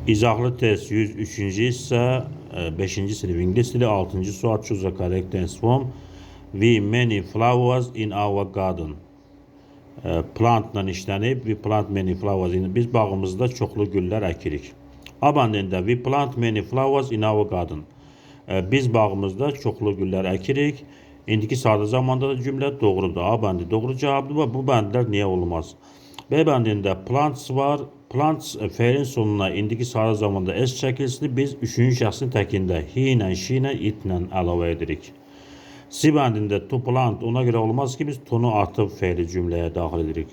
İzahlı test 103. hissə 5-ci sinif ingilis dili 6-cı sual choose a correct answer from we many flowers in our garden. Plantla işlənib. We plant many flowers in. Biz bağımızda çoxlu güllər əkirik. Abandonda we plant many flowers in our garden. Biz bağımızda çoxlu güllər əkirik. İndiki sadə zamanda da cümlə doğrudur. A bəndi doğru cavabdır. Bu bəndlər niyə olmaz? B bəndində plants var. Plants fe'lin sonuna indiki sadə zamanda s çəkilsini biz üçüncü şəxsin təkində he ilə, she ilə, it ilə əlavə edirik. C bəndində to plant ona görə olmaz ki biz tonu artıb fe'li cümləyə daxil edirik.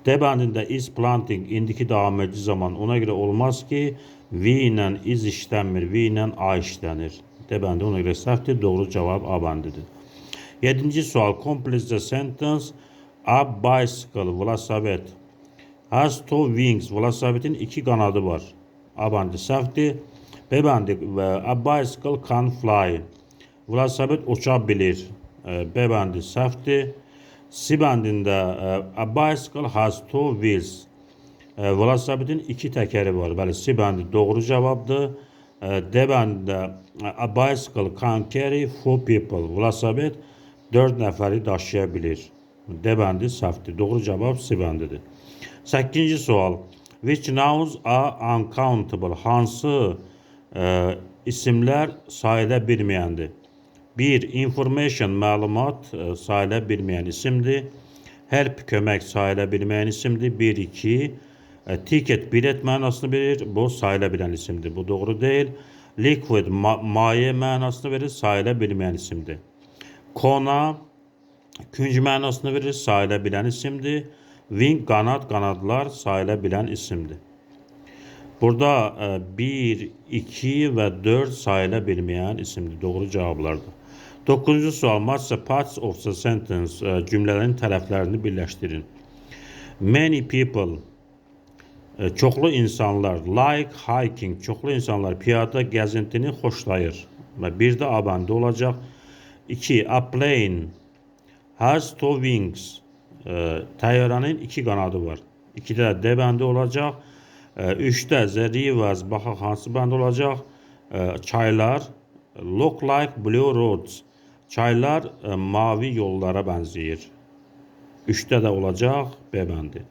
D bəndində is planting indiki davam edici zaman ona görə olmaz ki we ilə is işlənmir, we ilə a işlənir. D bəndi ona görə səhvdir. Doğru cavab A bəndidir. 7-ci sual. Complete the sentence. A bicycle, velosiped, has two wings. Velosidin iki kanadı var. A bəndi səhvdir. B bəndi a bicycle can fly. Velosiped uça bilir. B bəndi səhvdir. C bəndində a bicycle has two wheels. Velosipedin iki təkəri var. Bəli, C bəndi doğru cavabdır. D bəndində a bicycle can carry four people. Velosiped 4 nəfəri daşıya bilir. D bəndi səhvdir. Doğru cavab C bəndidir. 8-ci sual. Which nouns are uncountable? Hansı isimlər sayıla bilməyəndir? 1. Information, məlumat sayıla bilməyən isimdir. Help, kömək sayıla bilməyən isimdir. 1-2. Ticket, bilet mənasını verir. Bu sayıla bilən isimdir. Bu doğru deyil. Liquid, maye mənasını verir. Sayıla bilməyən isimdir. Kona, künc mənasını verir. Sayıla bilən isimdir. Wing, qanad, qanadlar sayıla bilən isimdir. Burada 1, 2 və 4 sayıla bilməyən isimdir. Doğru cavablardır. 9-cu sual. Match the parts of the sentence. Cümlələrin tərəflərini birləşdirin. Many people, çoxlu insanlar. Like hiking, çoxlu insanlar piyada gəzintini xoşlayır. Və bir də A bəndi olacaq. 2. A plane has two wings. Təyyarənin iki qanadı var. 2-də D bəndi olacaq. 3-də the rivers, baxaq hansı bənd olacaq. Çaylar look like blue roads. Çaylar mavi yollara bənzəyir. 3-də də olacaq B bəndi.